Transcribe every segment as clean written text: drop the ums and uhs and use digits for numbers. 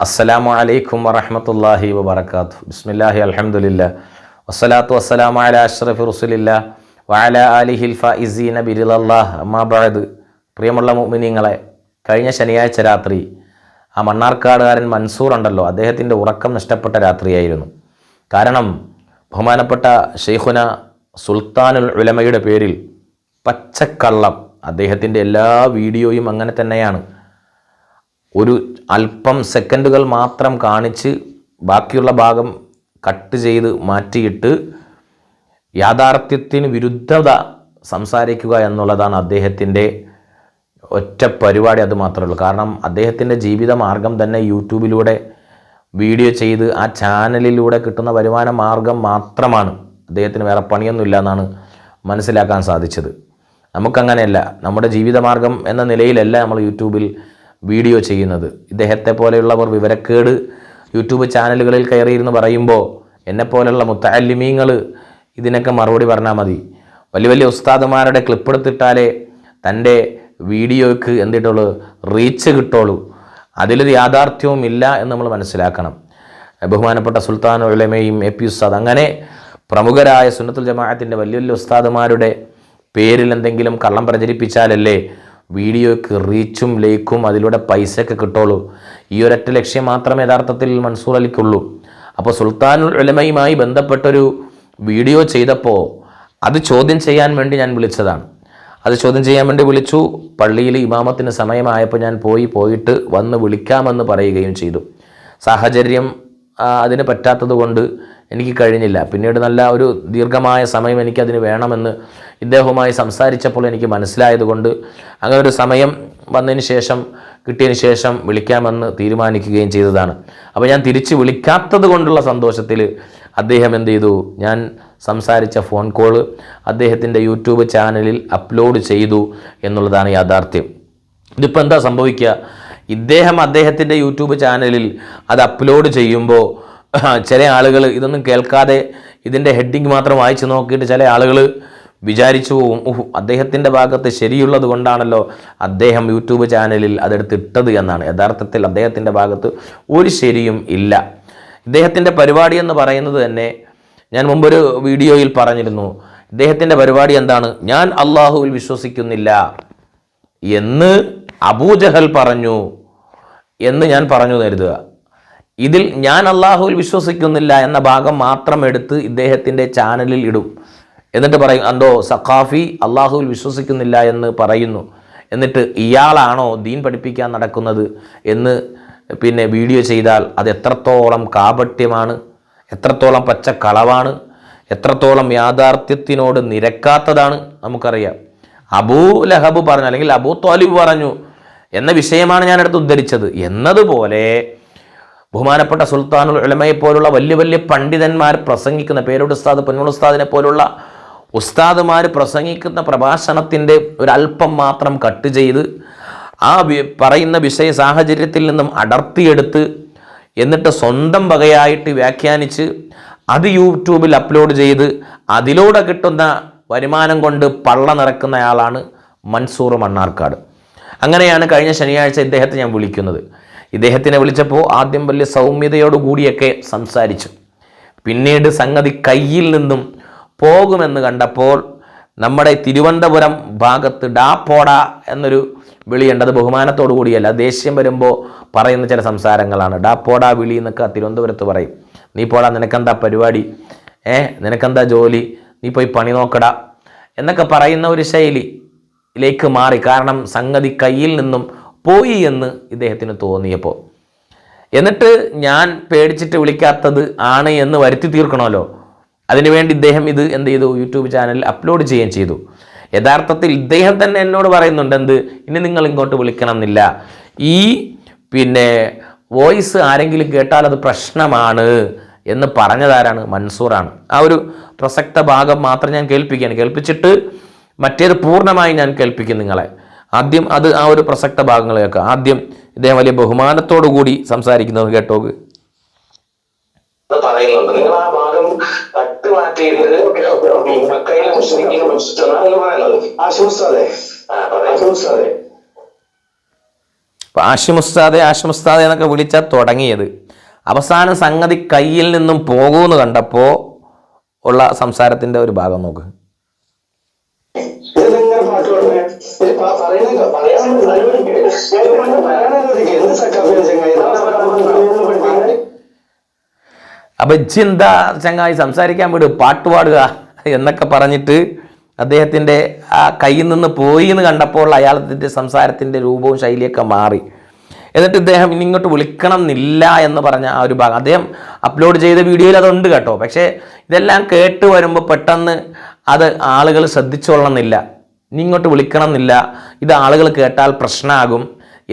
അസ്സലാമു അലൈക്കും വറഹ്മത്തുള്ളാഹി വബറകാതുഹു. ബിസ്മില്ലാഹി അൽഹംദുലില്ലാ വസ്സലാത്തു വസ്സലാമു അലാ അഷ്റഫി റസൂലില്ലാ വഅലാ ആലിഹിൽ ഫായിസീന ബിറിളല്ലാഹ്. അമ്മാ ബഅദ്. പ്രിയമുള്ള മുഅ്മിനീങ്ങളെ, കഴിഞ്ഞ ശനിയാഴ്ച രാത്രി ആ മണ്ണാർക്കാടുകാരൻ മൻസൂർ ഉണ്ടല്ലോ, അദ്ദേഹത്തിൻ്റെ ഉറക്കം നഷ്ടപ്പെട്ട രാത്രിയായിരുന്നു. കാരണം ബഹുമാനപ്പെട്ട ഷെയ്ഖുന സുൽത്താനുൽ ഉലമയുടെ പേരിൽ പച്ചക്കള്ളം, അദ്ദേഹത്തിൻ്റെ എല്ലാ വീഡിയോയും അങ്ങനെ തന്നെയാണ്. ഒരു അല്പം സെക്കൻഡുകൾ മാത്രം കാണിച്ച് ബാക്കിയുള്ള ഭാഗം കട്ട് ചെയ്ത് മാറ്റിയിട്ട് യാഥാർത്ഥ്യത്തിന് വിരുദ്ധത സംസാരിക്കുക എന്നുള്ളതാണ് അദ്ദേഹത്തിൻ്റെ ഒറ്റ പരിപാടി. അത് മാത്രമേ ഉള്ളൂ. കാരണം അദ്ദേഹത്തിൻ്റെ ജീവിത മാർഗം തന്നെ യൂട്യൂബിലൂടെ വീഡിയോ ചെയ്ത് ആ ചാനലിലൂടെ കിട്ടുന്ന വരുമാന മാർഗം മാത്രമാണ്. അദ്ദേഹത്തിന് വേറെ പണിയൊന്നുമില്ല എന്നാണ് മനസ്സിലാക്കാൻ സാധിച്ചത്. നമുക്കങ്ങനെയല്ല. നമ്മുടെ ജീവിതമാർഗം എന്ന നിലയിലല്ല നമ്മൾ യൂട്യൂബിൽ വീഡിയോ ചെയ്യുന്നത്. ഇദ്ദേഹത്തെ പോലെയുള്ളവർ വിവരക്കേട് യൂട്യൂബ് ചാനലുകളിൽ കയറിയിരുന്ന് പറയുമ്പോൾ എന്നെപ്പോലെയുള്ള മുത്തഅല്ലിമീങ്ങൾ ഇതിനൊക്കെ മറുപടി പറഞ്ഞാൽ മതി. വലിയ വലിയ ഉസ്താദുമാരുടെ ക്ലിപ്പെടുത്തിട്ടാലേ തൻ്റെ വീഡിയോയ്ക്ക് എന്തിട്ടുള്ളൂ, റീച്ച് കിട്ടുള്ളൂ. അതിലൊരു യാഥാർത്ഥ്യവും ഇല്ല എന്ന് നമ്മൾ മനസ്സിലാക്കണം. ബഹുമാനപ്പെട്ട സുൽത്താനുൽ ഉലമയും എ പി ഉസ്താദ്, അങ്ങനെ പ്രമുഖരായ സുന്നത്തുൽ ജമാഅത്തിൻ്റെ വലിയ വലിയ ഉസ്താദുമാരുടെ പേരിൽ എന്തെങ്കിലും കള്ളം പ്രചരിപ്പിച്ചാലല്ലേ വീഡിയോയ്ക്ക് റീച്ചും ലൈക്കും അതിലൂടെ പൈസയൊക്കെ കിട്ടുള്ളൂ. ഈ ഒരൊറ്റ ലക്ഷ്യം മാത്രമേ യഥാർത്ഥത്തിൽ മൻസൂർ അലിക്കുള്ളൂ. അപ്പോൾ സുൽത്താനുൽ ഉലമയുമായി ബന്ധപ്പെട്ടൊരു വീഡിയോ ചെയ്തപ്പോൾ അത് ചോദ്യം ചെയ്യാൻ വേണ്ടി ഞാൻ വിളിച്ചതാണ്. അത് ചോദ്യം ചെയ്യാൻ വേണ്ടി വിളിച്ചു. പള്ളിയിൽ ഇമാമത്തിന് സമയമായപ്പോൾ ഞാൻ പോയിട്ട് വന്ന് വിളിക്കാമെന്ന് പറയുകയും ചെയ്തു. സാഹചര്യം അതിന് പറ്റാത്തത് കൊണ്ട് എനിക്ക് കഴിഞ്ഞില്ല. പിന്നീട് നല്ല ഒരു ദീർഘമായ സമയം എനിക്കതിന് വേണമെന്ന് ഇദ്ദേഹവുമായി സംസാരിച്ചപ്പോൾ എനിക്ക് മനസ്സിലായതുകൊണ്ട് അങ്ങനെ ഒരു സമയം കിട്ടിയതിന് ശേഷം വിളിക്കാമെന്ന് തീരുമാനിക്കുകയും ചെയ്തതാണ്. അപ്പോൾ ഞാൻ തിരിച്ച് വിളിക്കാത്തത് കൊണ്ടുള്ള സന്തോഷത്തിൽ അദ്ദേഹം എന്ത് ചെയ്തു, ഞാൻ സംസാരിച്ച ഫോൺ കോള് അദ്ദേഹത്തിൻ്റെ യൂട്യൂബ് ചാനലിൽ അപ്ലോഡ് ചെയ്തു എന്നുള്ളതാണ് യാഥാർത്ഥ്യം. ഇതിപ്പോൾ എന്താ സംഭവിക്കുക, ഇദ്ദേഹം അദ്ദേഹത്തിൻ്റെ യൂട്യൂബ് ചാനലിൽ അത് അപ്ലോഡ് ചെയ്യുമ്പോൾ ചില ആളുകൾ ഇതൊന്നും കേൾക്കാതെ ഇതിൻ്റെ ഹെഡിങ് മാത്രം വായിച്ച് നോക്കിയിട്ട് ചില ആളുകൾ വിചാരിച്ചു പോവും, അദ്ദേഹത്തിൻ്റെ ഭാഗത്ത് ശരിയുള്ളത് കൊണ്ടാണല്ലോ അദ്ദേഹം യൂട്യൂബ് ചാനലിൽ അതെടുത്തിട്ടത് എന്നാണ്. യഥാർത്ഥത്തിൽ അദ്ദേഹത്തിൻ്റെ ഭാഗത്ത് ഒരു ശരിയും ഇല്ല. ഇദ്ദേഹത്തിൻ്റെ പരിപാടി എന്ന് പറയുന്നത് തന്നെ ഞാൻ മുമ്പൊരു വീഡിയോയിൽ പറഞ്ഞിരുന്നു. ഇദ്ദേഹത്തിൻ്റെ പരിപാടി എന്താണ്, ഞാൻ അള്ളാഹുവിൽ വിശ്വസിക്കുന്നില്ല എന്ന് അബൂജഹൽ പറഞ്ഞു എന്ന് ഞാൻ പറഞ്ഞു കരുതുക. ഇതിൽ ഞാൻ അള്ളാഹുവിൽ വിശ്വസിക്കുന്നില്ല എന്ന ഭാഗം മാത്രം എടുത്ത് ഇദ്ദേഹത്തിൻ്റെ ചാനലിൽ ഇടും. എന്നിട്ട് പറയും, എന്തോ സഖാഫി അള്ളാഹുവിൽ വിശ്വസിക്കുന്നില്ല എന്ന് പറയുന്നു, എന്നിട്ട് ഇയാളാണോ ദീൻ പഠിപ്പിക്കാൻ നടക്കുന്നത് എന്ന് പിന്നെ വീഡിയോ ചെയ്താൽ അത് എത്രത്തോളം കാപട്യമാണ്, എത്രത്തോളം പച്ചക്കളവാണ്, എത്രത്തോളം യാഥാർത്ഥ്യത്തിനോട് നിരക്കാത്തതാണ് നമുക്കറിയാം. അബൂ ലഹബ് പറഞ്ഞു അല്ലെങ്കിൽ അബൂ ത്വാലിബ് പറഞ്ഞു എന്ന വിഷയമാണ് ഞാനെടുത്ത് ഉദ്ധരിച്ചത് എന്നതുപോലെ ബഹുമാനപ്പെട്ട സുൽത്താനുൽ ഉലമയെ പോലുള്ള വലിയ വലിയ പണ്ഡിതന്മാർ പ്രസംഗിക്കുന്ന, പേരോട് ഉസ്താദ്, പൊന്മുൾ ഉസ്താദിനെ പോലുള്ള ഉസ്താദുമാർ പ്രസംഗിക്കുന്ന പ്രഭാഷണത്തിൻ്റെ ഒരല്പം മാത്രം കട്ട് ചെയ്ത് ആ പറയുന്ന വിഷയ സാഹചര്യത്തിൽ നിന്നും അടർത്തിയെടുത്ത് എന്നിട്ട് സ്വന്തം വകയായിട്ട് വ്യാഖ്യാനിച്ച് അത് യൂട്യൂബിൽ അപ്ലോഡ് ചെയ്ത് അതിലൂടെ കിട്ടുന്ന വരുമാനം കൊണ്ട് പള്ള നിറക്കുന്നയാളാണ് മൻസൂർ മണ്ണാർക്കാട്. അങ്ങനെയാണ് കഴിഞ്ഞ ശനിയാഴ്ച ഇദ്ദേഹത്തെ ഞാൻ വിളിക്കുന്നത്. ഇദ്ദേഹത്തിനെ വിളിച്ചപ്പോൾ ആദ്യം വലിയ സൗമ്യതയോടുകൂടിയൊക്കെ സംസാരിച്ചു. പിന്നീട് സംഗതി കയ്യിൽ നിന്നും പോകുമെന്ന് കണ്ടപ്പോൾ നമ്മുടെ തിരുവനന്തപുരം ഭാഗത്ത് ഡാ പോട എന്നൊരു വിളിയുണ്ട്. അത് ബഹുമാനത്തോടു കൂടിയല്ല, ദേഷ്യം വരുമ്പോൾ പറയുന്ന ചില സംസാരങ്ങളാണ്. ഡാ പോടാ വിളി എന്നൊക്കെ തിരുവനന്തപുരത്ത് പറയും. നീ പോടാ, നിനക്കെന്താ പരിപാടി, നിനക്കെന്താ ജോലി, നീ പോയി പണി നോക്കടാ എന്നൊക്കെ പറയുന്ന ഒരു ശൈലിയിലേക്ക് മാറി. കാരണം സംഗതി കയ്യിൽ നിന്നും പോയി എന്ന് ഇദ്ദേഹത്തിന് തോന്നിയപ്പോൾ. എന്നിട്ട് ഞാൻ പേടിച്ചിട്ട് വിളിക്കാത്തത് ആണ് എന്ന് വരുത്തി തീർക്കണമല്ലോ. അതിനുവേണ്ടി ഇദ്ദേഹം ഇത് എന്ത് ചെയ്തു, യൂട്യൂബ് ചാനലിൽ അപ്ലോഡ് ചെയ്യുകയും ചെയ്തു. യഥാർത്ഥത്തിൽ ഇദ്ദേഹം തന്നെ എന്നോട് പറയുന്നുണ്ട്, എന്ത്, ഇനി നിങ്ങൾ ഇങ്ങോട്ട് വിളിക്കണം എന്നില്ല, ഈ പിന്നെ വോയിസ് ആരെങ്കിലും കേട്ടാൽ അത് പ്രശ്നമാണ് എന്ന് പറഞ്ഞതാരാണ്, മൻസൂറാണ്. ആ ഒരു പ്രസക്ത ഭാഗം മാത്രം ഞാൻ കേൾപ്പിച്ചിട്ട് മറ്റേത് പൂർണ്ണമായി ഞാൻ കേൾപ്പിക്കും നിങ്ങളെ. ആദ്യം ആ ഒരു പ്രസക്ത ഭാഗങ്ങൾ കേൾക്കുക. ആദ്യം ഇദ്ദേഹം വലിയ ബഹുമാനത്തോടു കൂടി സംസാരിക്കുന്നത് കേട്ടോക്ക്. പറയുന്നുണ്ട്, നിങ്ങൾ ആ ഭാഗം കട്ട് മാറ്റിയിട്ട് മക്കയിലെ മുസ്ലിമിനെ പറയുന്നത്. ആഷിമുസ്താദെ ആഷിമുസ്താദെ എന്നൊക്കെ വിളിച്ചാൽ തുടങ്ങിയത്. അവസാനം സംഗതി കയ്യിൽ നിന്നും പോകുമെന്ന് കണ്ടപ്പോൾ ഉള്ള സംസാരത്തിൻ്റെ ഒരു ഭാഗം നോക്ക്. അപ്പൊ ഇജ്ജെന്താ ചങ്ങായി സംസാരിക്കാൻ വിടും, പാട്ട് പാടുക എന്നൊക്കെ പറഞ്ഞിട്ട് അദ്ദേഹത്തിൻ്റെ ആ കയ്യിൽ നിന്ന് പോയി എന്ന് കണ്ടപ്പോൾ അയാളത്തിൻ്റെ സംസാരത്തിൻ്റെ രൂപവും ശൈലിയൊക്കെ മാറി. എന്നിട്ട് ഇദ്ദേഹം ഇനി ഇങ്ങോട്ട് വിളിക്കണം എന്നില്ല എന്ന് പറഞ്ഞ ആ ഒരു ഭാഗം അദ്ദേഹം അപ്ലോഡ് ചെയ്ത വീഡിയോയിൽ അതുണ്ട് കേട്ടോ. പക്ഷേ ഇതെല്ലാം കേട്ട് വരുമ്പോൾ പെട്ടെന്ന് അത് ആളുകൾ ശ്രദ്ധിച്ചോളണമെന്നില്ല, ഇനി ഇങ്ങോട്ട് വിളിക്കണം എന്നില്ല, ഇത് ആളുകൾ കേട്ടാൽ പ്രശ്നമാകും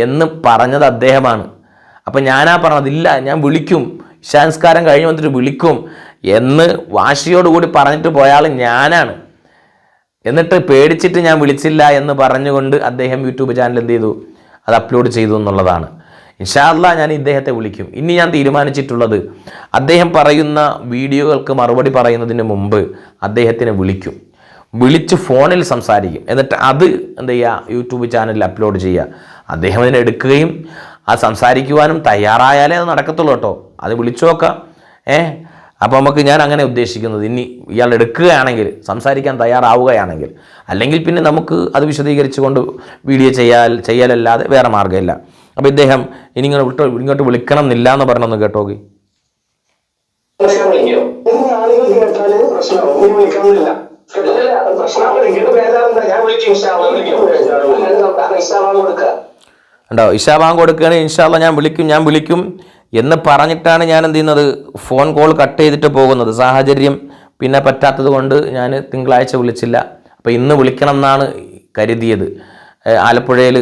എന്ന് പറഞ്ഞത് അദ്ദേഹമാണ്. അപ്പം ഞാനാ പറഞ്ഞതില്ല, ഞാൻ വിളിക്കും, ഇശാൻസ്കാരം കഴിഞ്ഞ് വന്നിട്ട് വിളിക്കും എന്ന് വാശിയോടുകൂടി പറഞ്ഞിട്ട് പോയാൾ ഞാനാണ്. എന്നിട്ട് പേടിച്ചിട്ട് ഞാൻ വിളിച്ചില്ല എന്ന് പറഞ്ഞുകൊണ്ട് അദ്ദേഹം യൂട്യൂബ് ചാനൽ എന്ത് ചെയ്തു, അത് അപ്ലോഡ് ചെയ്തു എന്നുള്ളതാണ്. ഇൻഷാ അല്ലാഹ് ഞാൻ ഇദ്ദേഹത്തെ വിളിക്കും. ഇനി ഞാൻ തീരുമാനിച്ചിട്ടുള്ളത് അദ്ദേഹം പറയുന്ന വീഡിയോകൾക്ക് മറുപടി പറയുന്നതിന് മുമ്പ് അദ്ദേഹത്തിനെ വിളിച്ച് ഫോണിൽ സംസാരിക്കും. എന്നിട്ട് അത് എന്ത് ചെയ്യുക, യൂട്യൂബ് ചാനലിൽ അപ്ലോഡ് ചെയ്യുക. അദ്ദേഹം അതിനെ എടുക്കുകയും അത് സംസാരിക്കുവാനും തയ്യാറായാലേ അത് നടക്കത്തുള്ളൂ കേട്ടോ. അത് വിളിച്ചു നോക്കാം. അപ്പോൾ നമുക്ക് ഞാൻ അങ്ങനെ ഉദ്ദേശിക്കുന്നത്, ഇനി ഇയാൾ എടുക്കുകയാണെങ്കിൽ, സംസാരിക്കാൻ തയ്യാറാവുകയാണെങ്കിൽ, അല്ലെങ്കിൽ പിന്നെ നമുക്ക് അത് വിശദീകരിച്ചുകൊണ്ട് വീഡിയോ ചെയ്യലല്ലാതെ വേറെ മാർഗ്ഗമില്ല. അപ്പോൾ ഇദ്ദേഹം ഇനി ഇങ്ങോട്ട് വിളിക്കണം എന്നില്ല എന്ന് പറഞ്ഞൊന്ന് കേട്ടോക്കി. ഉണ്ടോ, ഇശാബാങ്ക് കൊടുക്കുകയാണ്, ഇൻഷാ അല്ലാഹ് ഞാൻ വിളിക്കും എന്ന് പറഞ്ഞിട്ടാണ് ഞാൻ എന്ത് ചെയ്യുന്നത്, ഫോൺ കോൾ കട്ട് ചെയ്തിട്ട് പോകുന്നത്. സാഹചര്യം പിന്നെ പറ്റാത്തത് കൊണ്ട് ഞാൻ തിങ്കളാഴ്ച വിളിച്ചില്ല. അപ്പോൾ ഇന്ന് വിളിക്കണം എന്നാണ് കരുതിയത്. ആലപ്പുഴയിൽ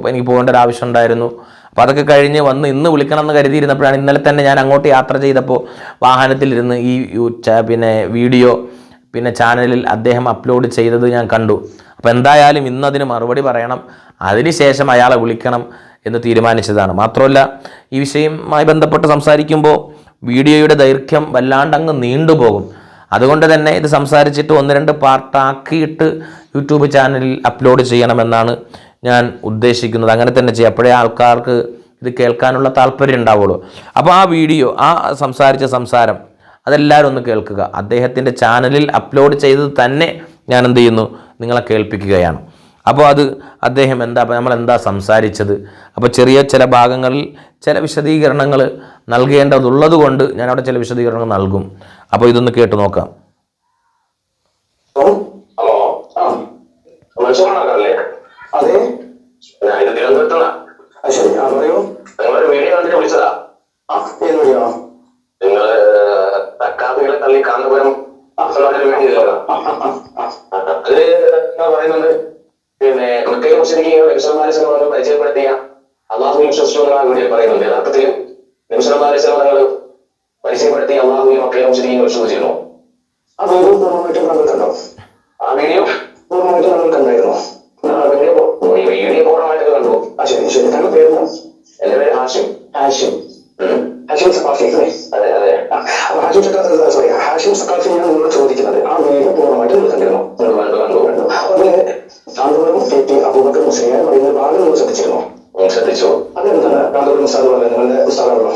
എനിക്ക് പോകേണ്ട ഒരു ആവശ്യം ഉണ്ടായിരുന്നു. അപ്പോൾ അതൊക്കെ കഴിഞ്ഞ് വന്ന് ഇന്ന് വിളിക്കണം എന്ന് കരുതിയിരുന്നപ്പോഴാണ് ഇന്നലെ തന്നെ ഞാൻ അങ്ങോട്ട് യാത്ര ചെയ്തപ്പോൾ വാഹനത്തിലിരുന്ന് ഈ പിന്നെ വീഡിയോ പിന്നെ ചാനലിൽ അദ്ദേഹം അപ്ലോഡ് ചെയ്തത് ഞാൻ കണ്ടു. അപ്പോൾ എന്തായാലും ഇന്നതിന് മറുപടി പറയണം, അതിനുശേഷം അയാളെ വിളിക്കണം എന്ന് തീരുമാനിച്ചതാണ്. മാത്രമല്ല ഈ വിഷയവുമായി ബന്ധപ്പെട്ട് സംസാരിക്കുമ്പോൾ വീഡിയോയുടെ ദൈർഘ്യം വല്ലാണ്ടങ്ങ് നീണ്ടുപോകും. അതുകൊണ്ട് തന്നെ ഇത് സംസാരിച്ചിട്ട് 1-2 പാർട്ടാക്കിയിട്ട് യൂട്യൂബ് ചാനലിൽ അപ്ലോഡ് ചെയ്യണമെന്നാണ് ഞാൻ ഉദ്ദേശിക്കുന്നത്. അങ്ങനെ തന്നെ ചെയ്യാം, അപ്പോഴേ ആൾക്കാർക്ക് ഇത് കേൾക്കാനുള്ള താല്പര്യം ഉണ്ടാവുള്ളൂ. അപ്പോൾ ആ വീഡിയോ, ആ സംസാരം അതെല്ലാവരും ഒന്ന് കേൾക്കുക. അദ്ദേഹത്തിൻ്റെ ചാനലിൽ അപ്ലോഡ് ചെയ്തത് തന്നെ ഞാൻ എന്ത് ചെയ്യുന്നു, നിങ്ങളെ കേൾപ്പിക്കുകയാണ്. അപ്പോൾ അത് അദ്ദേഹം നമ്മളെന്താ സംസാരിച്ചത്, അപ്പോൾ ചില ഭാഗങ്ങളിൽ ചില വിശദീകരണങ്ങൾ നൽകേണ്ടതുള്ളത് കൊണ്ട് ഞാൻ അവിടെ ചില വിശദീകരണങ്ങൾ നൽകും. അപ്പോൾ ഇതൊന്ന് കേട്ട് നോക്കാം. പിന്നെ പരിചയപ്പെടുത്തിയ അള്ളാഹുവിനെ വിശ്വസിച്ചുകൊണ്ടാണ് വീഡിയോ പറയുന്നത്. യഥാർത്ഥത്തിൽ നിമിഷങ്ങൾ പരിചയപ്പെടുത്തിയ അള്ളാഹുവിനെ മക്കളെ വിശ്വസിച്ചിരുന്നു. ആ വീഡിയോ പൂർണ്ണമായിട്ടും നമ്മൾ കണ്ടോ? ആ വീഡിയോ പൂർണ്ണമായിട്ടും നമ്മൾ കണ്ടായിരുന്നു. വീഡിയോ പൂർണ്ണമായിട്ടൊക്കെ കണ്ടു. ശരി. താങ്കളുടെ പേര്? എന്റെ പേര് ഹാഷിം സഖാഫി അല്ലേ? അതെ. അപ്പൊ ഹാഷിം സഖാഫി ഞാൻ നിങ്ങളോട് ചോദിക്കുന്നത്, ആ വീഡിയോ പൂർണ്ണമായിട്ട് നിങ്ങൾ കണ്ടിരുന്നു? കണ്ടു. അതിന് കാന്തപുരം അബൂബക്കർ മുസ്ലിയാർ പറയുന്ന ഭാഗം നിങ്ങൾ ശ്രദ്ധിച്ചിരുന്നോ? ശ്രദ്ധിച്ചു. അതെന്താണ് കാന്തപുരം ഉസ്താദ് പറഞ്ഞത്? നിങ്ങളുടെ ഉസ്താദാണല്ലോ.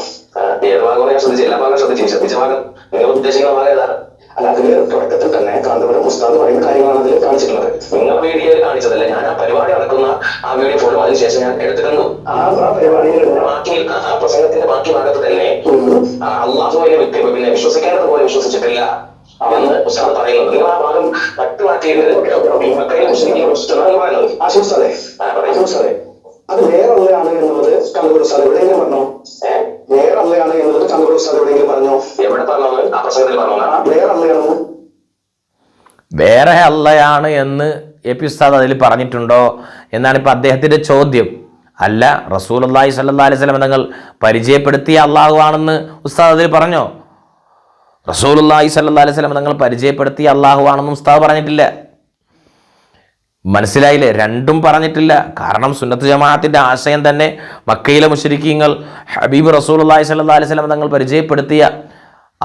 ഏത് ഭാഗം ഞാൻ ശ്രദ്ധിച്ചു? എല്ലാ ഭാഗം ശ്രദ്ധിച്ച ഭാഗം നിങ്ങൾ ഉദ്ദേശിക്കുന്ന ഭാഗം ഏതാണ്? അല്ല, അതില് തുടക്കത്തിൽ തന്നെ കാന്തപുരം ഉസ്താദ് പറയുന്ന കാര്യങ്ങളാണ് അതിൽ കാണിച്ചിട്ടുള്ളത്. നിങ്ങൾ വീഡിയോയിൽ കാണിച്ചതല്ല, ഞാൻ ആ പരിപാടി നടക്കുന്ന ആ വീഡിയോ ഫോട്ടോ അതിനുശേഷം ഞാൻ എടുത്തു കണ്ടു. ആ പരിപാടിയിൽ ആ പ്രസംഗത്തിന്റെ ബാക്കി ഭാഗത്ത് തന്നെ അള്ളാഹുവിനെ പിന്നെ വിശ്വസിക്കേണ്ടതുപോലെ വിശ്വസിച്ചിട്ടില്ല എന്ന് ഉസ്താദ് പറയുന്നുണ്ട്. നിങ്ങൾ ആ ഭാഗം തട്ടുമാറ്റിയിട്ട് പറയുന്നത് അത് വേറെയാണ് എന്നുള്ളത് കാന്തപുരം ഉസ്താദ് എവിടെയെങ്കിലും പറഞ്ഞോ? വേറെയാണ് എന്നുള്ളത് കാന്തപുരം ഉസ്താദ് എവിടെയെങ്കിലും പറഞ്ഞോ? എവിടെ പറഞ്ഞു? ആ പ്രസംഗത്തിൽ പറഞ്ഞു വേറെ അള്ളയാണ് എന്ന് എപി ഉസ്താദ് അതിൽ പറഞ്ഞിട്ടുണ്ടോ എന്നാണ് ഇപ്പോൾ അദ്ദേഹത്തിൻ്റെ ചോദ്യം. അല്ല, റസൂലുള്ളാഹി സ്വല്ലല്ലാഹി അലൈഹി വസല്ലം തങ്ങൾ പരിചയപ്പെടുത്തിയ അള്ളാഹു ആണെന്ന് ഉസ്താദ് അതിൽ പറഞ്ഞോ? റസൂലുള്ളാഹി സ്വല്ലല്ലാഹി അലൈഹി വസല്ലം തങ്ങൾ പരിചയപ്പെടുത്തിയ അള്ളാഹു ആണെന്ന് ഉസ്താദ് പറഞ്ഞിട്ടില്ല. മനസ്സിലായില്ലേ? രണ്ടും പറഞ്ഞിട്ടില്ല. കാരണം സുന്നത്ത് ജമാഅത്തിൻ്റെ ആശയം തന്നെ മക്കയിലെ മുശ്രിക്കീങ്ങൾ ഹബീബ് റസൂലുള്ളാഹി സ്വല്ലല്ലാഹി അലൈഹി വസല്ലം തങ്ങൾ പരിചയപ്പെടുത്തിയ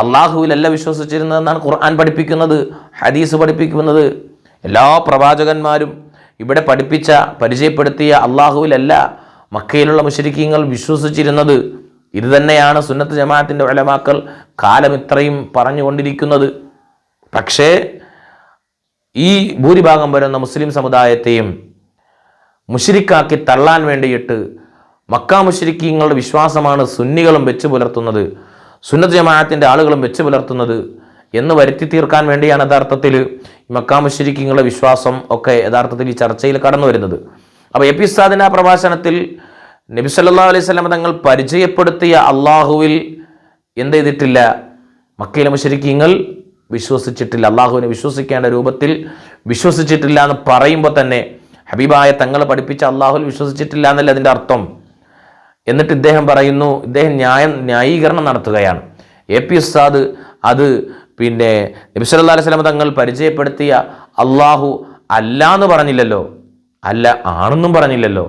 അള്ളാഹുവിലല്ല വിശ്വസിച്ചിരുന്നതെന്നാണ് ഖുർആൻ പഠിപ്പിക്കുന്നത്, ഹദീസ് പഠിപ്പിക്കുന്നത്. എല്ലാ പ്രവാചകന്മാരും ഇവിടെ പരിചയപ്പെടുത്തിയ അള്ളാഹുവിലല്ല മക്കയിലുള്ള മുശ്രിക്കീങ്ങൾ വിശ്വസിച്ചിരുന്നത്. ഇത് തന്നെയാണ് സുന്നത്ത് ജമാഅത്തിൻ്റെ ഉലമാക്കൾ കാലം ഇത്രയും പറഞ്ഞുകൊണ്ടിരിക്കുന്നത്. പക്ഷേ ഈ ഭൂരിഭാഗം വരുന്ന മുസ്ലിം സമുദായത്തെയും മുശ്രിക്കാക്കി തള്ളാൻ വേണ്ടിയിട്ട് മക്ക മുശ്രിക്കീങ്ങളുടെ വിശ്വാസമാണ് സുന്നികളും വെച്ച് പുലർത്തുന്നത്, സുന്നത്ത് ജമാഅത്തിൻ്റെ ആളുകളും വെച്ച് പുലർത്തുന്നത് എന്ന് വരുത്തി തീർക്കാൻ വേണ്ടിയാണ് യഥാർത്ഥത്തിൽ മക്ക മുശ്രിക്കീങ്ങളുടെ വിശ്വാസം ഒക്കെ യഥാർത്ഥത്തിൽ ഈ ചർച്ചയിൽ കടന്നു വരുന്നത്. അപ്പോൾ എപി ഉസ്താദിന്റെ ആ പ്രഭാഷണത്തിൽ നബി സല്ലല്ലാഹു അലൈഹി വസല്ലം തങ്ങൾ പരിചയപ്പെടുത്തിയ അള്ളാഹുവിൽ എന്ത് ചെയ്തിട്ടില്ല? മക്കയിലെ മുശ്രിക്കീങ്ങൾ വിശ്വസിച്ചിട്ടില്ല, അള്ളാഹുവിനെ വിശ്വസിക്കേണ്ട രൂപത്തിൽ വിശ്വസിച്ചിട്ടില്ല എന്ന് പറയുമ്പോൾ തന്നെ ഹബീബായ തങ്ങൾ പഠിപ്പിച്ച അള്ളാഹുവിൽ വിശ്വസിച്ചിട്ടില്ല എന്നല്ല അതിൻ്റെ അർത്ഥം. എന്നിട്ട് ഇദ്ദേഹം പറയുന്നു, ഇദ്ദേഹം ന്യായീകരണം നടത്തുകയാണ്. എ പി ഉസ്താദ് അത് പിന്നെ നബി സല്ലല്ലാഹു അലൈഹി വസല്ലം തങ്ങൾ പരിചയപ്പെടുത്തിയ അള്ളാഹു അല്ല എന്ന് പറഞ്ഞില്ലല്ലോ, അല്ല ആണെന്നും പറഞ്ഞില്ലല്ലോ,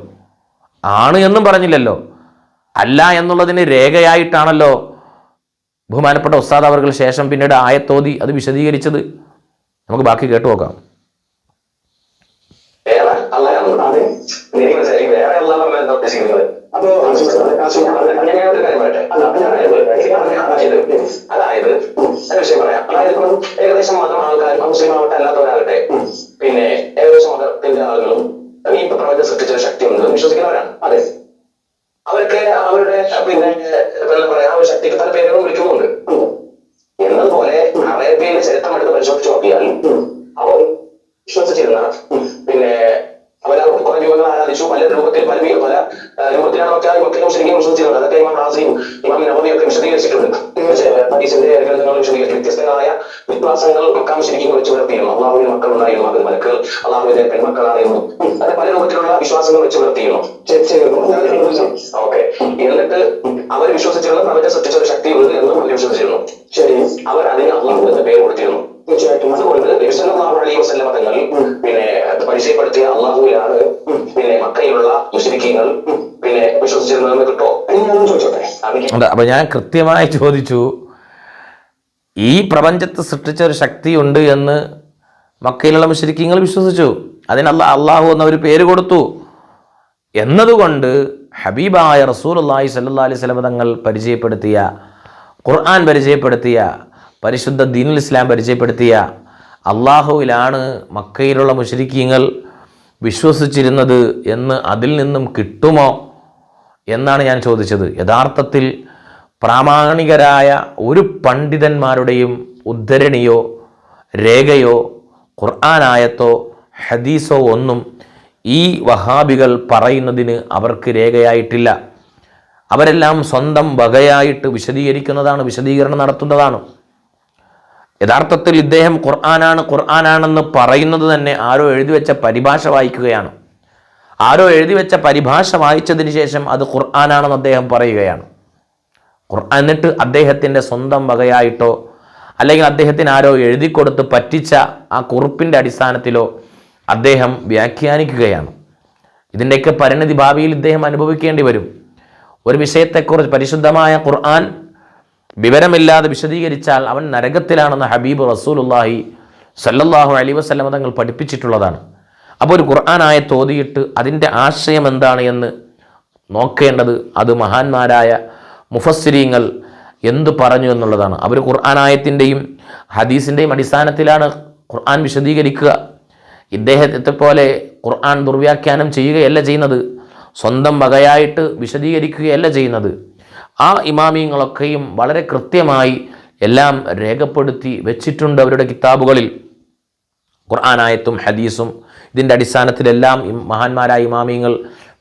ആണ് എന്നും പറഞ്ഞില്ലല്ലോ. അല്ല എന്നുള്ളതിന് രേഖയായിട്ടാണല്ലോ ബഹുമാനപ്പെട്ട ഉസ്താദ് അവർകൾ ശേഷം പിന്നീട് ആയത്തോതി അത് വിശദീകരിച്ചത്. നമുക്ക് ബാക്കി കേട്ടു നോക്കാം. അതായത് വിഷയം പറയാം. അതായത് ഏകദേശം മതം ആൾക്കാർ മുസ്ലിം ആവട്ടെ അല്ലാത്തവരാകട്ടെ, പിന്നെ ഏകദേശം മതത്തിന്റെ ആളുകളും ഈ പ്രപഞ്ചം സൃഷ്ടിച്ച ശക്തി ഉണ്ടെന്ന് വിശ്വസിക്കുന്നവരാണ്. അതെ, അവർക്ക് അവരുടെ പിന്നെ എന്താ പറയാ ആ ഒരു ശക്തിക്ക് പല പേരുകളും വിളിക്കുന്നുണ്ട്. എന്നതുപോലെ അറേബ്യയിലെ ചരിത്രം എടുത്ത് പരിശോധിച്ച് നോക്കിയാൽ അവർ വിശ്വസിച്ചിരുന്ന പിന്നെ അവരവർക്ക് കുറെ രൂപങ്ങൾ ആരാധിച്ചു, പല രൂപത്തിൽ പല രൂപത്തിലാണ് മക്കളും ശരിക്കും വിശ്വസിച്ചിരുന്നത്. അതൊക്കെ ഇമാം റാസിയും ഇമാം നവവിയൊക്കെ വിശദീകരിച്ചിട്ടുണ്ട്. ഹദീസിന്റെ ഗ്രന്ഥങ്ങൾ വിശദീകരിച്ചു. വ്യത്യസ്തങ്ങളായ വിശ്വാസങ്ങൾ മക്കാം ശരിക്കും വെച്ച് പുലർത്തിയിരുന്നു. അള്ളാഹുവിന് മക്കൾ ഉണ്ടായിരുന്നു, അത് മലക്കൾ അള്ളാഹുവിന്റെ പെൺമക്കളായിരുന്നു, അത് പല രൂപത്തിലുള്ള വിശ്വാസങ്ങൾ വെച്ച് പുലർത്തിയിരുന്നു. ഓക്കെ, എന്നിട്ട് അവർ വിശ്വസിച്ചിരുന്ന പ്രപഞ്ചം സൃഷ്ടിച്ച ഒരു ശക്തി ഉണ്ട് എന്നും അവർ വിശ്വസിച്ചിരുന്നു. ശരി, അവർ അതിന് അള്ളാഹുവിന്റെ പേര് കൊടുത്തിരുന്നു. തീർച്ചയായിട്ടും അതുകൊണ്ട് നബി സല്ലല്ലാഹു അലൈഹി വസല്ലം തങ്ങൾ പിന്നെ പരിചയപ്പെടുത്തിയ അള്ളാഹുവിലാണ് പിന്നെ മക്കയിലുള്ള മുശ്രിക്കീങ്ങൾ പിന്നെ വിശ്വസിച്ചിരുന്നതെന്ന് കിട്ടോ? ചോദിച്ചോട്ടെ. അപ്പൊ ഞാൻ കൃത്യമായി ചോദിച്ചു, ഈ പ്രപഞ്ചത്തെ സൃഷ്ടിച്ച ഒരു ശക്തി ഉണ്ട് എന്ന് മക്കയിലുള്ള മുശ്രിക്കീങ്ങൾ വിശ്വസിച്ചു, അതിന് അള്ളാഹു എന്നൊരു പേര് കൊടുത്തു എന്നതുകൊണ്ട് ഹബീബായ റസൂലുള്ളാഹി സ്വല്ലല്ലാഹു അലൈഹി വസല്ലം തങ്ങൾ പരിചയപ്പെടുത്തിയ ഖുർആൻ പരിചയപ്പെടുത്തിയ പരിശുദ്ധ ദീനുൽ ഇസ്ലാം പരിചയപ്പെടുത്തിയ അള്ളാഹുവിലാണ് മക്കയിലുള്ള മുശ്രിക്കീങ്ങൾ വിശ്വസിച്ചിരുന്നത് എന്ന് അതിൽ നിന്നും കിട്ടുമോ എന്നാണ് ഞാൻ ചോദിച്ചത്. യഥാർത്ഥത്തിൽ പ്രാമാണികരായ ഒരു പണ്ഡിതന്മാരുടെയും ഉദ്ധരണിയോ രേഖയോ ഖുർആനായത്തോ ഹദീസോ ഒന്നും ഈ വഹാബികൾ പറയുന്നതിന് അവർക്ക് രേഖയായിട്ടില്ല. അവരെല്ലാം സ്വന്തം വകയായിട്ട് വിശദീകരണം നടത്തുന്നതാണ്. യഥാർത്ഥത്തിൽ ഇദ്ദേഹം ഖുർആനാണെന്ന് പറയുന്നത് തന്നെ ആരോ എഴുതി വെച്ച പരിഭാഷ വായിക്കുകയാണ്. ആരോ എഴുതി വെച്ച പരിഭാഷ വായിച്ചതിന് ശേഷം അത് ഖുർആനാണെന്ന് അദ്ദേഹം പറയുകയാണ്. എന്നിട്ട് അദ്ദേഹത്തിൻ്റെ സ്വന്തം വകയായിട്ടോ അല്ലെങ്കിൽ അദ്ദേഹത്തിന് ആരോ എഴുതി കൊടുത്ത് പറ്റിച്ച ആ കുറിപ്പിൻ്റെ അടിസ്ഥാനത്തിലോ അദ്ദേഹം വ്യാഖ്യാനിക്കുകയാണ്. ഇതിൻ്റെയൊക്കെ പരിണിതി ഭാവിയിൽ ഇദ്ദേഹം അനുഭവിക്കേണ്ടി വരും. ഒരു വിഷയത്തെക്കുറിച്ച് പരിശുദ്ധമായ ഖുർആൻ വിവരമില്ലാതെ വിശദീകരിച്ചാൽ അവൻ നരകത്തിലാണെന്ന് ഹബീബ് റസൂലുള്ളാഹി സല്ലല്ലാഹു അലൈഹി വസല്ലം തങ്ങൾ പഠിപ്പിച്ചിട്ടുള്ളതാണ്. അപ്പോൾ ഒരു ഖുർആൻ ആയത്ത് ഓതിയിട്ട് അതിൻ്റെ ആശയം എന്താണ് എന്ന് നോക്കേണ്ടത് അത് മഹാന്മാരായ മുഫസ്സിരീങ്ങൾ എന്തു പറഞ്ഞു എന്നുള്ളതാണ്. അവർ ഖുർആൻ ആയത്തിൻ്റെയും ഹദീസിൻ്റെയും അടിസ്ഥാനത്തിലാണ് ഖുർആൻ വിശദീകരിക്കുക. ഇദ്ദേഹത്തെ പോലെ ഖുർആൻ ദുർവ്യാഖ്യാനം ചെയ്യുകയല്ല ചെയ്യുന്നത്, സ്വന്തം വകയായിട്ട് വിശദീകരിക്കുകയല്ല ചെയ്യുന്നത്. ആ ഇമാമിയങ്ങളൊക്കെയും വളരെ കൃത്യമായി എല്ലാം രേഖപ്പെടുത്തി വെച്ചിട്ടുണ്ട് അവരുടെ കിതാബുകളിൽ. ഖുർആനായത്തും ഹദീസും ഇതിൻ്റെ അടിസ്ഥാനത്തിലെല്ലാം മഹാന്മാരായ ഇമാമിയങ്ങൾ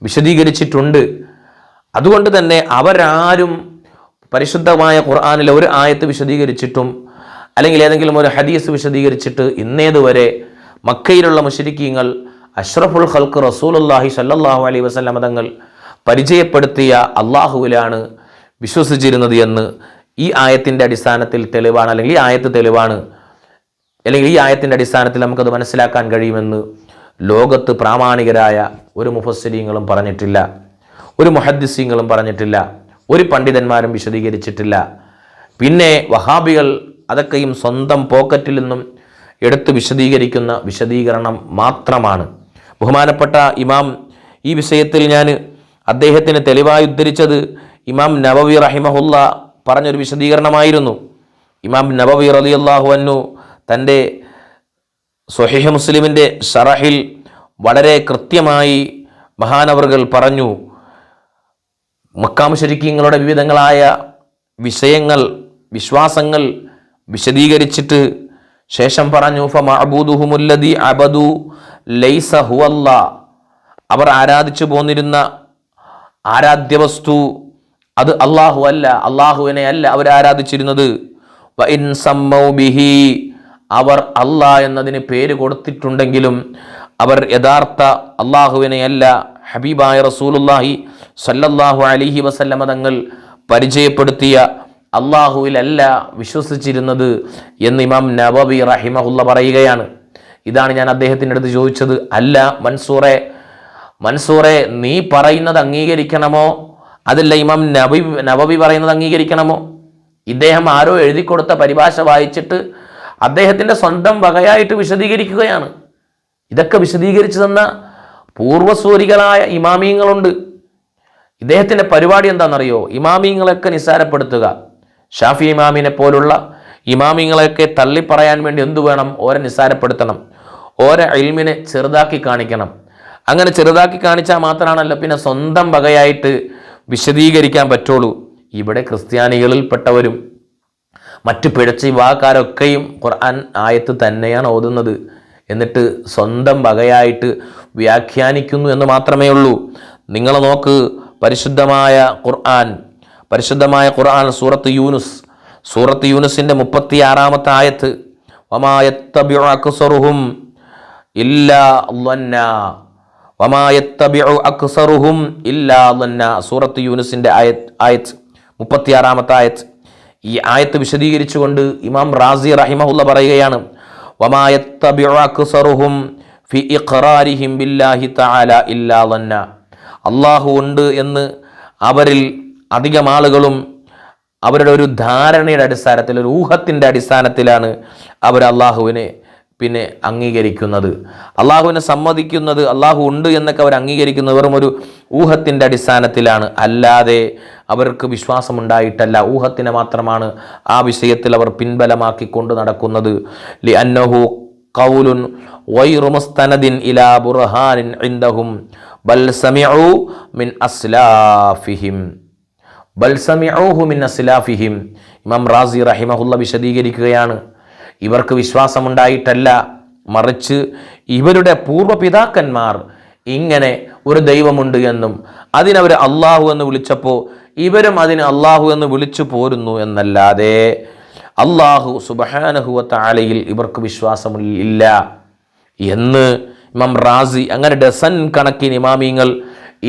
വിശദീകരിച്ചിട്ടുണ്ട്. അതുകൊണ്ട് തന്നെ അവരാരും പരിശുദ്ധമായ ഖുർആനിലെ ഒരു ആയത്ത് വിശദീകരിച്ചിട്ടും അല്ലെങ്കിൽ ഏതെങ്കിലും ഒരു ഹദീസ് വിശദീകരിച്ചിട്ട് ഇന്നേതുവരെ മക്കയിലുള്ള മുശ്രിക്കീങ്ങൾ അഷ്റഫുൽ ഖൽഖ് റസൂലുള്ളാഹി സ്വല്ലല്ലാഹു അലൈഹി വസല്ലം തങ്ങൾ പരിചയപ്പെടുത്തിയ അള്ളാഹുവിലാണ് വിശ്വസിച്ചിരുന്നത് എന്ന് ഈ ആയത്തിൻ്റെ അടിസ്ഥാനത്തിൽ തെളിവാണ്, അല്ലെങ്കിൽ ഈ ആയത്ത് തെളിവാണ്, അല്ലെങ്കിൽ ഈ ആയത്തിൻ്റെ അടിസ്ഥാനത്തിൽ നമുക്കത് മനസ്സിലാക്കാൻ കഴിയുമെന്ന് ലോകത്ത് പ്രാമാണികരായ ഒരു മുഫസ്സിരീങ്ങളും പറഞ്ഞിട്ടില്ല, ഒരു മുഹദ്ദിസീങ്ങളും പറഞ്ഞിട്ടില്ല, ഒരു പണ്ഡിതന്മാരും വിശദീകരിച്ചിട്ടില്ല. പിന്നെ വഹാബികൾ അതൊക്കെയും സ്വന്തം പോക്കറ്റിൽ നിന്നും എടുത്ത് വിശദീകരിക്കുന്ന വിശദീകരണം മാത്രമാണ്. ബഹുമാനപ്പെട്ട ഇമാം ഈ വിഷയത്തിൽ ഞാൻ അദ്ദേഹത്തിന് തെളിവായി ഉദ്ധരിച്ചത് ഇമാം നവവി റഹിമഹുല്ല പറഞ്ഞൊരു വിശദീകരണമായിരുന്നു. ഇമാം നവവി റളിയല്ലാഹു അൻഹു തൻ്റെ സ്വഹീഹ് മുസ്ലിമിൻ്റെ ശറഹിൽ വളരെ കൃത്യമായി മഹാനവറുകൾ പറഞ്ഞു, മക്കാ മുശ്രിക്കീങ്ങളുടെ വിവിധങ്ങളായ വിഷയങ്ങൾ, വിശ്വാസങ്ങൾ വിശദീകരിച്ചിട്ട് ശേഷം പറഞ്ഞു, ഫമഅബൂദുഹുമുല്ലദീ അബദു ലൈസ ഹുവല്ലാ, അവർ ആരാധിച്ചു പോന്നിരുന്ന ആരാധ്യവസ്തു അത് അല്ലാഹു അല്ല, അല്ലാഹുവിനെ അല്ല അവർ ആരാധിച്ചിരുന്നത്. വഇൻ സമ്മൗ ബിഹി, അവർ അല്ലാഹ് എന്നതിന് പേര് കൊടുത്തിട്ടുണ്ടെങ്കിലും അവർ യഥാർത്ഥ അല്ലാഹുവിനെ അല്ല, ഹബീബായ റസൂലുള്ളാഹി സ്വല്ലല്ലാഹു അലൈഹി വസല്ലമ തങ്ങൾ പരിചയപ്പെടുത്തിയ അല്ലാഹുവിലല്ല വിശ്വസിച്ചിരുന്നത് എന്ന് ഇമാം നവവി റഹിമഹുല്ല പറയുകയാണ്. ഇതാണ് ഞാൻ അദ്ദേഹത്തിൻ്റെ അടുത്ത് ചോദിച്ചത്, അല്ല മൻസൂറെ നീ പറയുന്നത് അംഗീകരിക്കണമോ, അതല്ല ഇമാം നവവി പറയുന്നത് അംഗീകരിക്കണമോ? ഇദ്ദേഹം ആരോ എഴുതി കൊടുത്ത പരിഭാഷ വായിച്ചിട്ട് അദ്ദേഹത്തിൻ്റെ സ്വന്തം വകയായിട്ട് വിശദീകരിക്കുകയാണ്. ഇതൊക്കെ വിശദീകരിച്ചു തന്ന പൂർവ്വസൂരികളായ ഇമാമീങ്ങളുണ്ട്. ഇദ്ദേഹത്തിൻ്റെ പരിപാടി എന്താണെന്നറിയോ? ഇമാമീങ്ങളെയൊക്കെ നിസ്സാരപ്പെടുത്തുക. ഷാഫി ഇമാമിനെ പോലുള്ള ഇമാമീങ്ങളെയൊക്കെ തള്ളിപ്പറയാൻ വേണ്ടി എന്തു വേണം? ഓരെ നിസ്സാരപ്പെടുത്തണം, ഓരെ ഇൽമിനെ ചെറുതാക്കി കാണിക്കണം. അങ്ങനെ ചെറുതാക്കി കാണിച്ചാൽ മാത്രമാണല്ലോ പിന്നെ സ്വന്തം വകയായിട്ട് വിശദീകരിക്കാൻ പറ്റുള്ളൂ. ഇവിടെ ക്രിസ്ത്യാനികളിൽപ്പെട്ടവരും മറ്റു പിഴച്ച വിഭാഗക്കാരൊക്കെയും ഖുർആൻ ആയത്ത് തന്നെയാണ് ഓതുന്നത്, എന്നിട്ട് സ്വന്തം വകയായിട്ട് വ്യാഖ്യാനിക്കുന്നു എന്ന് മാത്രമേ ഉള്ളൂ. നിങ്ങൾ നോക്ക്, പരിശുദ്ധമായ ഖുർആൻ സൂറത്ത് യൂനുസിൻ്റെ 36-ാമത്തെ ആയത്ത്, വമാ യത്തബിഉ അക്സറുഹും ഇല്ലാ ളന്ന, സൂറത്ത് യൂനുസിൻ്റെ ആയത്ത് 36-ാമത്തെ ആയത്ത്. ഈ ആയത്ത് വിശദീകരിച്ചുകൊണ്ട് ഇമാം റാസി റഹിമഹുല്ല പറയുകയാണ്, വമാ യത്തബിഉ അക്സറുഹും ഫി ഇഖ്റാരിഹിം ബില്ലാഹി തആല ഇല്ലാ ളന്ന, അല്ലാഹു ഉണ്ട് എന്ന് അവരിൽ അധികം ആളുകളും അവരുടെ ഒരു ധാരണയുടെ അടിസ്ഥാനത്തിൽ, ഒരു ഊഹത്തിൻ്റെ അടിസ്ഥാനത്തിലാണ് അവർ അള്ളാഹുവിനെ പിന്നെ അംഗീകരിക്കുന്നത്. അള്ളാഹുവിനെ സമ്മതിക്കുന്നത്, അള്ളാഹു ഉണ്ട് എന്നൊക്കെ അവർ അംഗീകരിക്കുന്നത് വെറും ഒരു ഊഹത്തിൻ്റെ അടിസ്ഥാനത്തിലാണ്, അല്ലാതെ അവർക്ക് വിശ്വാസമുണ്ടായിട്ടല്ല. ഊഹത്തിനെ മാത്രമാണ് ആ വിഷയത്തിൽ അവർ പിൻബലമാക്കിക്കൊണ്ട് നടക്കുന്നത്. ലിഅന്നഹു ഖൗലുൻ ഗൈറു മുസ്തനദിൻ ഇലാ ബുർഹാനിൻ ഇൻദഹും ബൽ സമിഉ മിൻ അസ്ലാഫിഹിം. ഇമാം റാസി റഹിമഹുല്ല വിശദീകരിക്കുകയാണ്, ഇവർക്ക് വിശ്വാസമുണ്ടായിട്ടല്ല, മറിച്ച് ഇവരുടെ പൂർവ്വപിതാക്കന്മാർ ഇങ്ങനെ ഒരു ദൈവമുണ്ട് എന്നും അതിനവർ അള്ളാഹു എന്ന് വിളിച്ചപ്പോൾ ഇവരും അതിന് അള്ളാഹു എന്ന് വിളിച്ചു പോരുന്നു എന്നല്ലാതെ അള്ളാഹു സുബ്ഹാനഹു വ തആലയിൽ ഇവർക്ക് വിശ്വാസമില്ല എന്ന് ഇമാം റാസി, അങ്ങനെ ഡസൻ കണക്കിന് ഇമാമീങ്ങൾ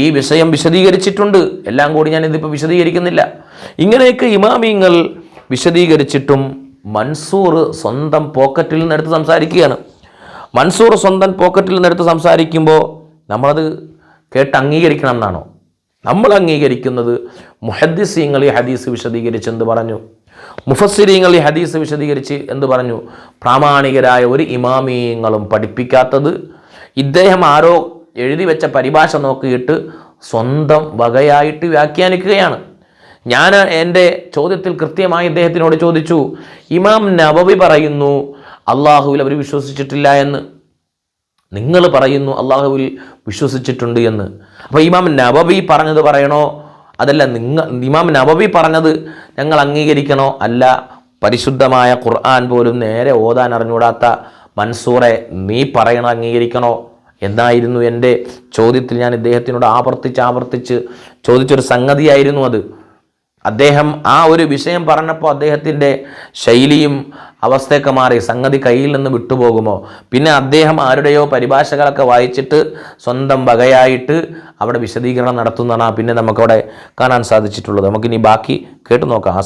ഈ വിഷയം വിശദീകരിച്ചിട്ടുണ്ട്. എല്ലാം കൂടി ഞാൻ ഇതിപ്പോൾ വിശദീകരിക്കുന്നില്ല. ഇങ്ങനെയൊക്കെ ഇമാമീങ്ങൾ വിശദീകരിച്ചിട്ടും മൻസൂർ സ്വന്തം പോക്കറ്റിൽ നിന്നെടുത്ത് സംസാരിക്കുകയാണ്. മൻസൂർ സ്വന്തം പോക്കറ്റിൽ നിന്നെടുത്ത് സംസാരിക്കുമ്പോൾ നമ്മളത് കേട്ട് അംഗീകരിക്കണം എന്നാണോ? നമ്മൾ അംഗീകരിക്കുന്നത് മുഹദ്ദിസീങ്ങൾ ഈ ഹദീസ് വിശദീകരിച്ച് എന്ത് പറഞ്ഞു, മുഫസ്സിരീങ്ങൾ ഈ ഹദീസ് വിശദീകരിച്ച് എന്ത് പറഞ്ഞു? പ്രാമാണികരായ ഒരു ഇമാമീങ്ങളും പഠിപ്പിക്കാത്തത് ഇദ്ദേഹം ആരോ എഴുതി വെച്ച പരിഭാഷ നോക്കിയിട്ട് സ്വന്തം വകയായിട്ട് വ്യാഖ്യാനിക്കുകയാണ്. ഞാൻ എൻ്റെ ചോദ്യത്തിൽ കൃത്യമായി ഇദ്ദേഹത്തിനോട് ചോദിച്ചു, ഇമാം നവവി പറയുന്നു അള്ളാഹുവിൽ അവർ വിശ്വസിച്ചിട്ടില്ല എന്ന്, നിങ്ങൾ പറയുന്നു അള്ളാഹുവിൽ വിശ്വസിച്ചിട്ടുണ്ട് എന്ന്. അപ്പോൾ ഇമാം നവവി പറഞ്ഞത് പറയണോ, അതല്ല ഇമാം നവവി പറഞ്ഞത് ഞങ്ങൾ അംഗീകരിക്കണോ? അല്ല, പരിശുദ്ധമായ ഖുർആൻ പോലും നേരെ ഓതാൻ അറിഞ്ഞൂടാത്ത മൻസൂറെ നീ പറയണോ അംഗീകരിക്കണോ എന്നായിരുന്നു എൻ്റെ ചോദ്യത്തിൽ ഞാൻ ഇദ്ദേഹത്തിനോട് ആവർത്തിച്ച് ചോദിച്ചൊരു സംഗതിയായിരുന്നു അത്. അദ്ദേഹം ആ ഒരു വിഷയം പറഞ്ഞപ്പോൾ അദ്ദേഹത്തിൻ്റെ ശൈലിയും അവസ്ഥയൊക്കെ മാറി, സംഗതി കയ്യിൽ നിന്ന് വിട്ടുപോകുമോ? പിന്നെ അദ്ദേഹം ആരുടെയോ പരിഭാഷകളൊക്കെ വായിച്ചിട്ട് സ്വന്തം വകയായിട്ട് അവിടെ വിശദീകരണം നടത്തുന്നതാണ് പിന്നെ നമുക്കവിടെ കാണാൻ സാധിച്ചിട്ടുള്ളത്. നമുക്കിനി ബാക്കി കേട്ടു നോക്കാം.